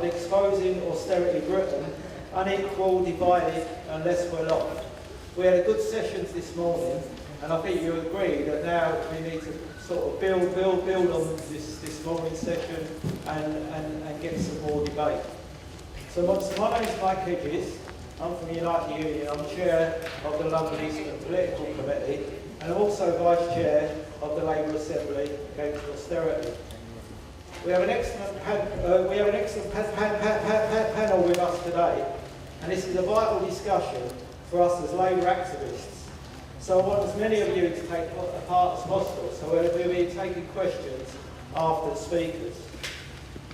on exposing austerity Britain, unequal, divided and less well off. We had a good sessions this morning, and I think you agree that now we need to sort of build on this morning session and get some more debate. So my name is Mike Hedges. I'm from United Union. I'm chair of the London Eastern Political Committee, and I'm also vice chair of the Labour Assembly Against Austerity. We have an excellent panel with us today, and this is a vital discussion for us as Labour activists. So I want as many of you to take part as possible, so we'll be taking questions after the speakers.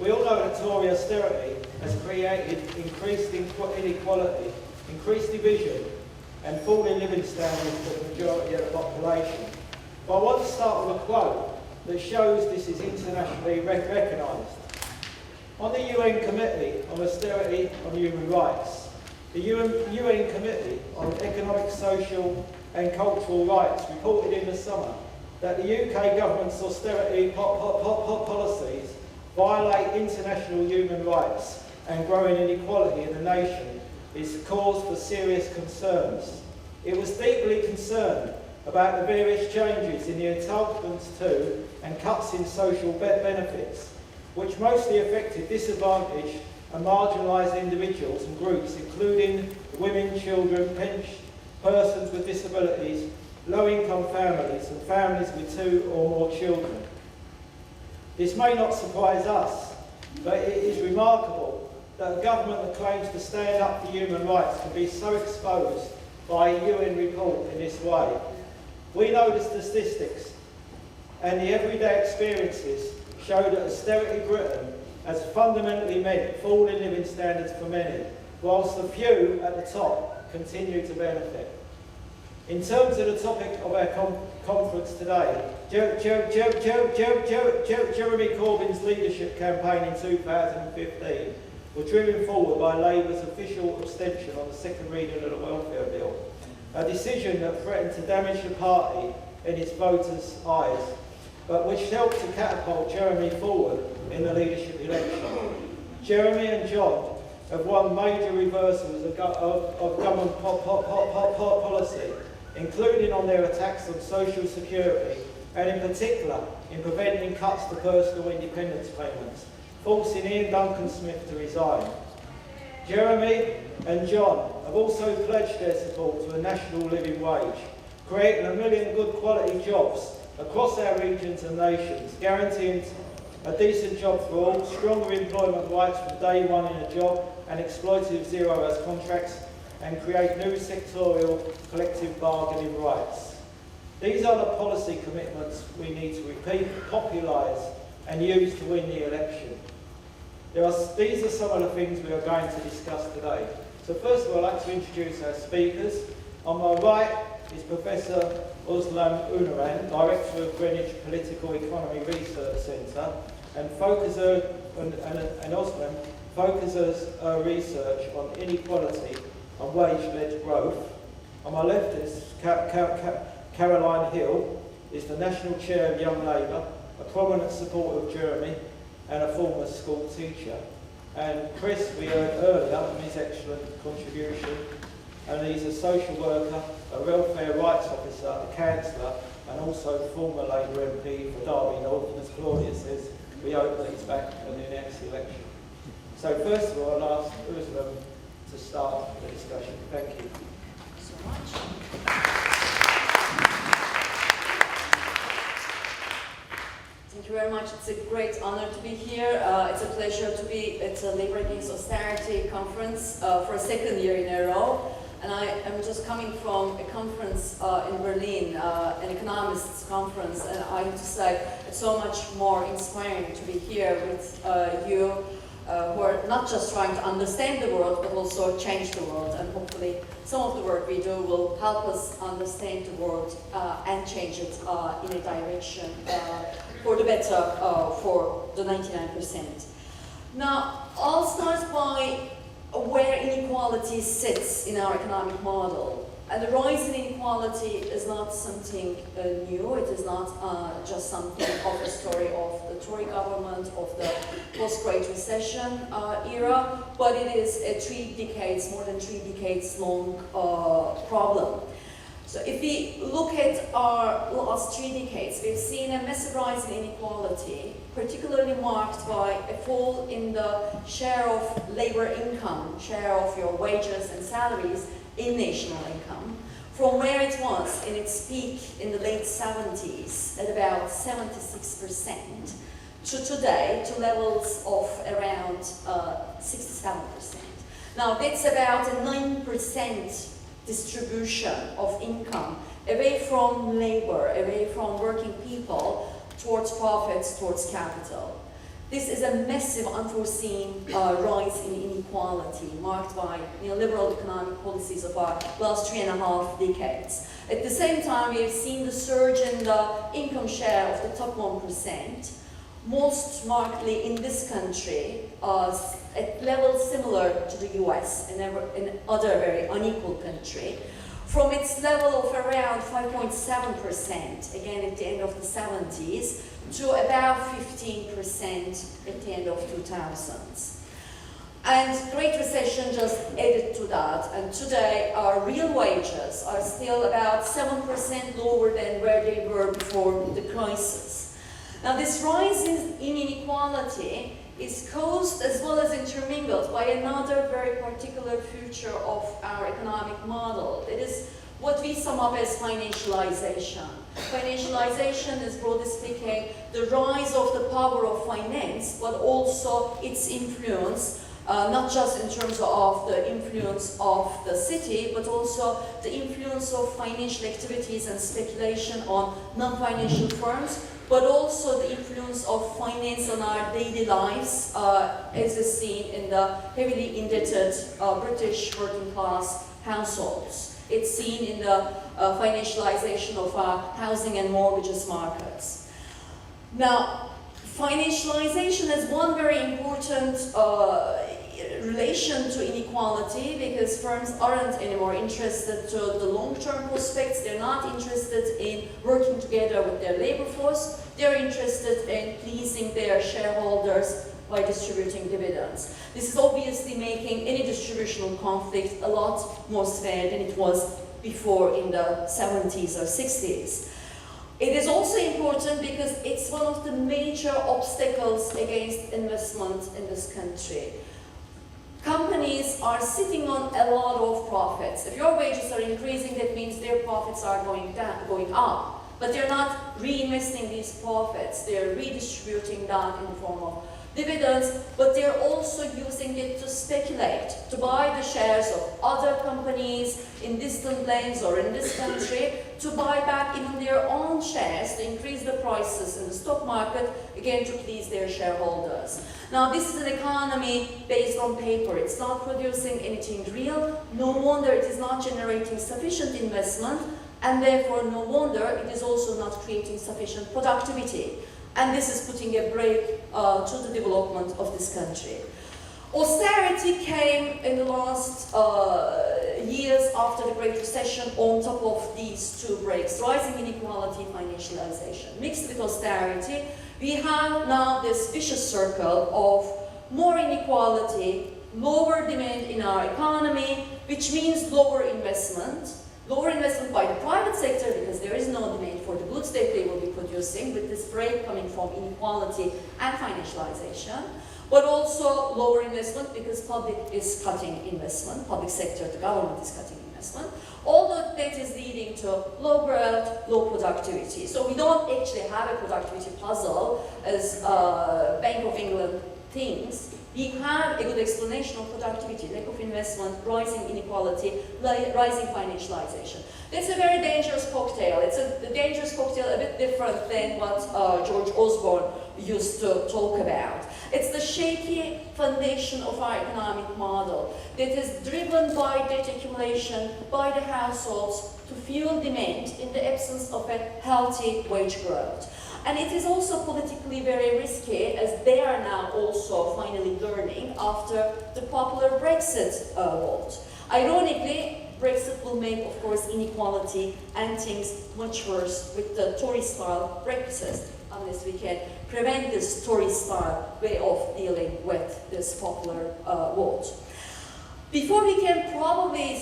We all know that Tory austerity has created increased inequality, increased division and falling living standards for the majority of the population. But I want to start with a quote that shows this is internationally recognised. On the UN Committee on Austerity on Human Rights, the UN Committee on Economic, Social and Cultural Rights reported in the summer that the UK government's austerity policies violate international human rights and growing inequality in the nation is cause for serious concerns. It was deeply concerned about the various changes in the entitlements to and cuts in social benefits, which mostly affected disadvantaged and marginalised individuals and groups, including women, children, persons with disabilities, low-income families and families with 2 or more children. This may not surprise us, but it is remarkable that a government that claims to stand up for human rights can be so exposed by a UN report in this way. We know the statistics and the everyday experiences show that austerity Britain has fundamentally meant falling living standards for many, whilst the few at the top continue to benefit. In terms of the topic of our conference today, Jeremy Corbyn's leadership campaign in 2015 was driven forward by Labour's official abstention on the second reading of the welfare bill, a decision that threatened to damage the party in its voters' eyes, but which helped to catapult Jeremy forward in the leadership election. Jeremy and John have won major reversals of government policy, including on their attacks on social security and in particular in preventing cuts to personal independence payments, forcing Ian Duncan-Smith to resign. Jeremy and John have also pledged their support to a national living wage, creating 1 million good quality jobs across our regions and nations, guaranteeing a decent job for all, stronger employment rights from day one in a job and exploitative zero-hours contracts, and create new sectorial collective bargaining rights. These are the policy commitments we need to repeat, populise and use to win the election. These are some of the things we are going to discuss today. So first of all, I'd like to introduce our speakers. On my right is Professor Özlem Unuran, Director of Greenwich Political Economy Research Centre, and Özlem focuses her research on inequality and wage-led growth. On my left is Caroline Hill, is the National Chair of Young Labour, a prominent supporter of Jeremy and a former school teacher. And Chris, we heard earlier, his excellent contribution, and he's a social worker, a welfare rights officer, a councillor, and also former Labour MP for Derby North. And as Claudia says, we hope that he's back in the next election. So first of all, I'll ask Özlem to start the discussion. Thank you. Thank you so much. Thank you very much. It's a great honor to be here. It's a pleasure to be at the Labour Against Austerity conference for a second year in a row. And I am just coming from a conference in Berlin, an economists conference, and I have to say it's so much more inspiring to be here with you who are not just trying to understand the world, but also change the world. And hopefully some of the work we do will help us understand the world and change it in a direction for the better for the 99%. Now, I'll start by where inequality sits in our economic model. And the rise in inequality is not something new. It is not just something of the story of the Tory government, of the post-Great Recession era, but it is a more than 3 decades long problem. So if we look at our last 3 decades, we've seen a massive rise in inequality, particularly marked by a fall in the share of labor income, share of your wages and salaries in national income, from where it was in its peak in the late 70s at about 76%, to today to levels of around 67%. Now that's about a 9% distribution of income away from labor, away from working people, towards profits, towards capital. This is a massive, unforeseen rise in inequality marked by neoliberal economic policies of our last 3.5 decades. At the same time, we have seen the surge in the income share of the top 1%, most markedly in this country, at levels similar to the US and other very unequal country, from its level of around 5.7%, again at the end of the 70s, to about 15% at the end of 2000s. And Great Recession just added to that, and today our real wages are still about 7% lower than where they were before the crisis. Now this rise in inequality is caused as well as intermingled by another very particular feature of our economic model. It is what we sum up as financialization. Financialization is, broadly speaking, the rise of the power of finance, but also its influence, not just in terms of the influence of the city, but also the influence of financial activities and speculation on non-financial firms, but also the influence of finance on our daily lives, as is seen in the heavily indebted British working class households. It's seen in the financialization of our housing and mortgages markets. Now, financialization has one very important relation to inequality, because firms aren't anymore interested to the long-term prospects. They're not interested in working together with their labor force. They're interested in pleasing their shareholders by distributing dividends. This is obviously making any distributional conflict a lot more severe than it was before in the 70s or 60s. It is also important because it's one of the major obstacles against investment in this country. Companies are sitting on a lot of profits. If your wages are increasing, that means their profits are going up. But they're not reinvesting these profits. They're redistributing that in the form of dividends, but they're also using it to speculate, to buy the shares of other companies in distant lands or in this country, to buy back even their own shares, to increase the prices in the stock market, again to please their shareholders. Now this is an economy based on paper. It's not producing anything real. No wonder it is not generating sufficient investment, and therefore no wonder it is also not creating sufficient productivity. And this is putting a brake to the development of this country. Austerity came in the last years after the Great Recession on top of these two brakes: rising inequality, financialization. Mixed with austerity, we have now this vicious circle of more inequality, lower demand in our economy, which means lower investment by the private sector, because there is no demand for the goods that they will be producing, with this break coming from inequality and financialization, but also lower investment because public is cutting investment, public sector, the government is cutting investment. All of that is leading to low growth, low productivity. So we don't actually have a productivity puzzle as Bank of England thinks. We have a good explanation of productivity, lack of investment, rising inequality, rising financialization. That's a very dangerous cocktail. It's a dangerous cocktail a bit different than what George Osborne used to talk about. It's the shaky foundation of our economic model that is driven by debt accumulation by the households to fuel demand in the absence of a healthy wage growth. And it is also politically very risky, as they are now also finally learning after the popular Brexit vote. Ironically, Brexit will make, of course, inequality and things much worse with the Tory-style Brexit, unless we can prevent this Tory-style way of dealing with this popular vote. Before we can probably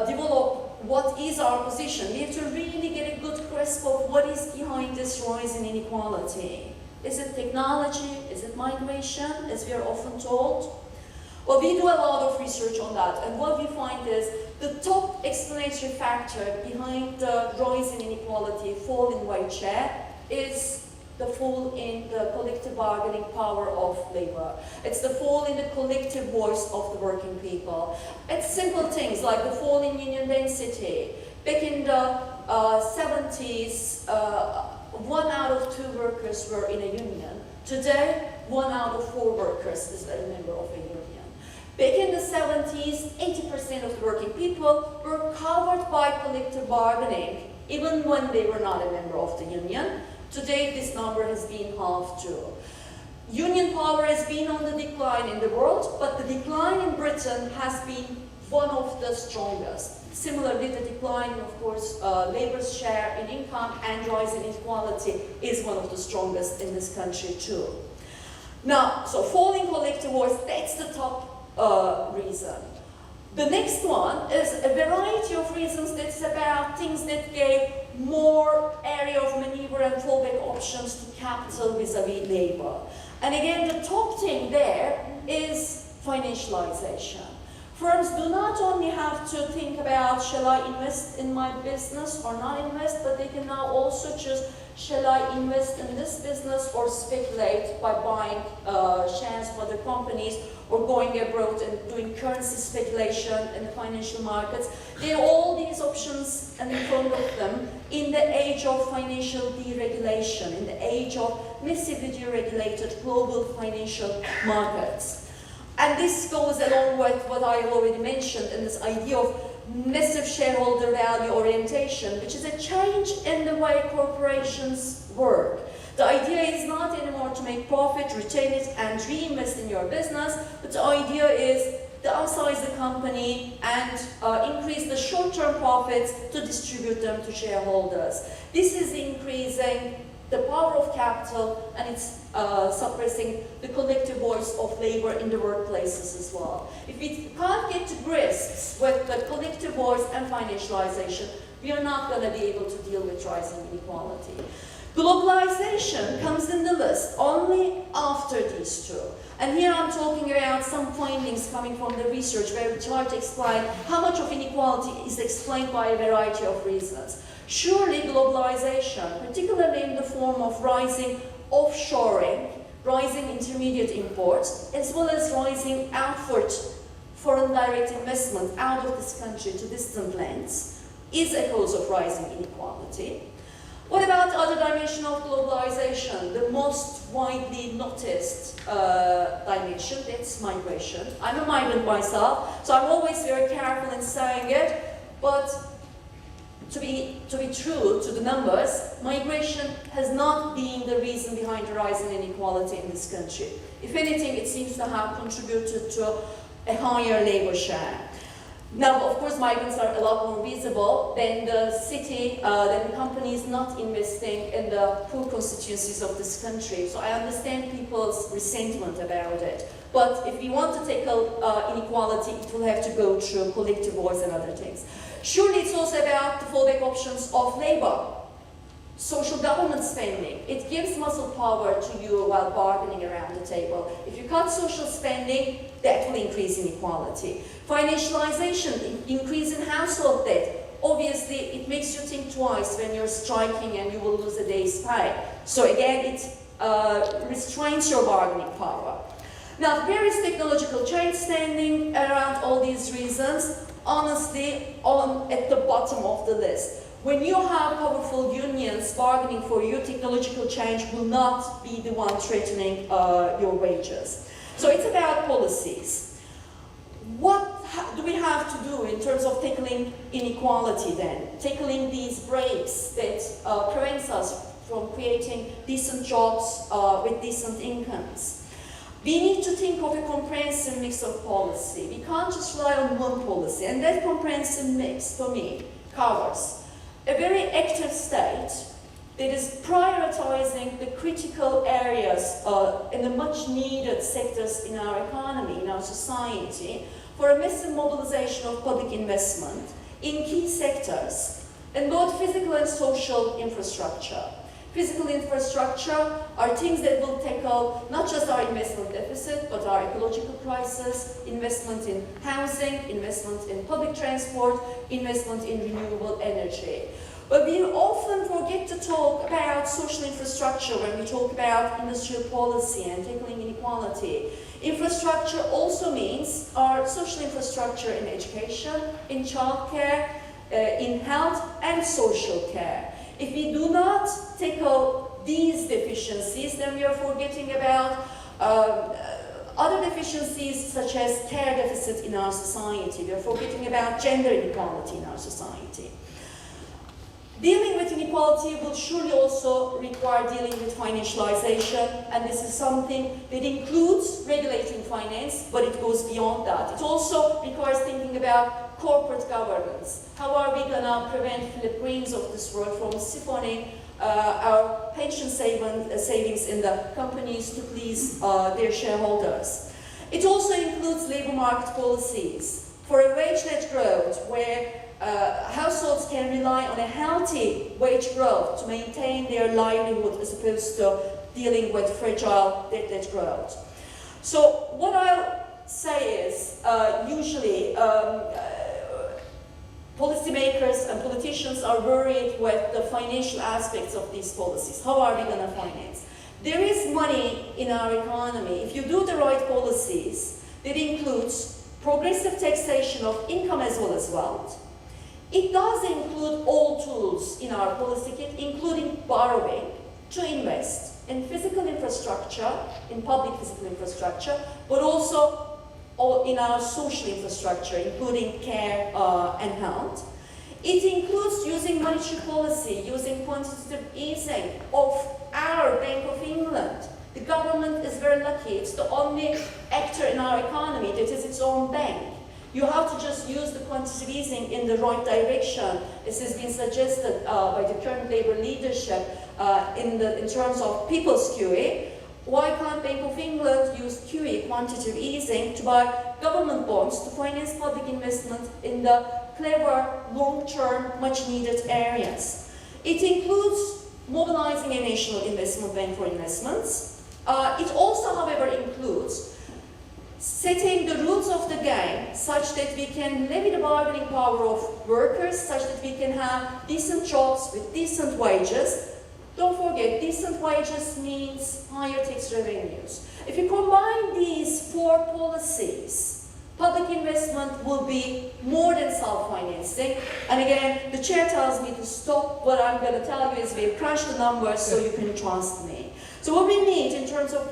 develop what is our position, we have to really get a good grasp of what is behind this rise in inequality. Is it technology? Is it migration, as we are often told? Well, we do a lot of research on that, and what we find is the top explanatory factor behind the rise in inequality, fall in wage share, is the fall in the collective bargaining power of labor. It's the fall in the collective voice of the working people. It's simple things like the fall in union density. Back in the 70s, 1 out of 2 workers were in a union. Today, 1 out of 4 workers is a member of a union. Back in the 70s, 80% of the working people were covered by collective bargaining, even when they were not a member of the union. Today, this number has been halved too. Union power has been on the decline in the world, but the decline in Britain has been one of the strongest. Similarly, the decline, of course, labor's share in income and rise in inequality is one of the strongest in this country too. Now, so falling collective voice, that's the top reason. The next one is a variety of reasons that's about things that gave more area of maneuver and fallback options to capital vis-a-vis labor. And again, the top thing there is financialization. Firms do not only have to think about, shall I invest in my business or not invest, but they can now also choose, shall I invest in this business or speculate by buying shares for the companies or going abroad and doing currency speculation in the financial markets. There are all these options in front of them in the age of financial deregulation, in the age of massively deregulated global financial markets. And this goes along with what I already mentioned in this idea of massive shareholder value orientation, which is a change in the way corporations work. The idea is not anymore to make profit, retain it, and reinvest in your business, but the idea is downsize the company and increase the short-term profits to distribute them to shareholders. This is increasing the power of capital, and it's suppressing the collective voice of labor in the workplaces as well. If we can't get to grips with the collective voice and financialization, we are not going to be able to deal with rising inequality. Globalization comes in the list only after these two. And here I'm talking about some findings coming from the research where we try to explain how much of inequality is explained by a variety of reasons. Surely globalization, particularly in the form of rising offshoring, rising intermediate imports, as well as rising outward foreign direct investment out of this country to distant lands, is a cause of rising inequality. What about the other dimension of globalization, the most widely noticed dimension, that's migration. I'm a migrant myself, so I'm always very careful in saying it, but to be true to the numbers, migration has not been the reason behind the rise in inequality in this country. If anything, it seems to have contributed to a higher labor share. Now, of course, migrants are a lot more visible than the city, than companies not investing in the poor constituencies of this country. So I understand people's resentment about it. But if we want to tackle inequality, it will have to go through collective voice and other things. Surely it's also about the fallback options of labor. Social government spending. It gives muscle power to you while bargaining around the table. If you cut social spending, that will increase inequality. Financialization, increase in household debt. Obviously, it makes you think twice when you're striking and you will lose a day's pay. So again, it restrains your bargaining power. Now, various technological change standing around all these reasons, honestly, at the bottom of the list. When you have powerful unions bargaining for you, technological change will not be the one threatening your wages. So it's about policies. What do we have to do in terms of tackling inequality then? Tackling these breaks that prevents us from creating decent jobs with decent incomes. We need to think of a comprehensive mix of policy. We can't just rely on one policy. And that comprehensive mix, for me, covers a very active state that is prioritizing the critical areas and the much needed sectors in our economy, in our society, for a massive mobilization of public investment in key sectors, in both physical and social infrastructure. Physical infrastructure are things that will tackle not just our investment deficit, but our ecological crisis, investment in housing, investment in public transport, investment in renewable energy. But we often forget to talk about social infrastructure when we talk about industrial policy and tackling inequality. Infrastructure also means our social infrastructure in education, in childcare, in health and social care. If we do not tackle these deficiencies, then we are forgetting about other deficiencies such as care deficit in our society. We are forgetting about gender inequality in our society. Dealing with inequality will surely also require dealing with financialization, and this is something that includes regulating finance, but it goes beyond that. It also requires thinking about corporate governance. How are we going to prevent Philip Greens of this world from siphoning our pension savings in the companies to please their shareholders? It also includes labor market policies for a wage-led growth where households can rely on a healthy wage growth to maintain their livelihood as opposed to dealing with fragile debt-led growth. So what I'll say is usually policymakers and politicians are worried with the financial aspects of these policies. How are we going to finance? There is money in our economy. If you do the right policies, that includes progressive taxation of income as well as wealth. It does include all tools in our policy kit, including borrowing to invest in physical infrastructure, in public physical infrastructure, but also in our social infrastructure, including care and health. It includes using monetary policy, using quantitative easing of our Bank of England. The government is very lucky. It's the only actor in our economy that has its own bank. You have to just use the quantitative easing in the right direction. This has been suggested by the current Labour leadership in terms of people's QE. Why can't Bank of England use QE, quantitative easing, to buy government bonds to finance public investment in the clever, long-term, much-needed areas? It includes mobilizing a national investment bank for investments. It also, however, includes setting the rules of the game such that we can levy the bargaining power of workers, such that we can have decent jobs with decent wages. Don't forget, decent wages means higher tax revenues. If you combine these four policies, public investment will be more than self-financing. And again, the chair tells me to stop. What I'm going to tell you is we've crunched the numbers so you can trust me. So what we need in terms of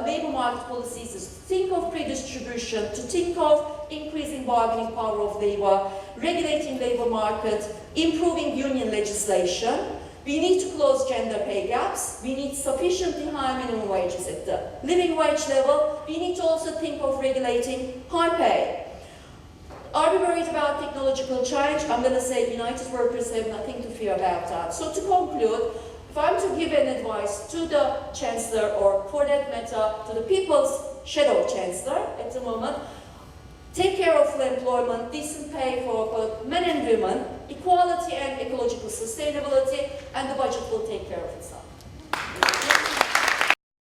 labor market policies is to think of redistribution, to think of increasing bargaining power of labor, regulating labor market, improving union legislation. We need to close gender pay gaps. We need sufficiently high minimum wages at the living wage level. We need to also think of regulating high pay. Are we worried about technological change? I'm going to say United Workers have nothing to fear about that. So to conclude, if I'm to give an advice to the Chancellor, or for that matter, to the People's Shadow Chancellor at the moment, take care of full employment, decent pay for both men and women, equality and ecological sustainability, and the budget will take care of itself.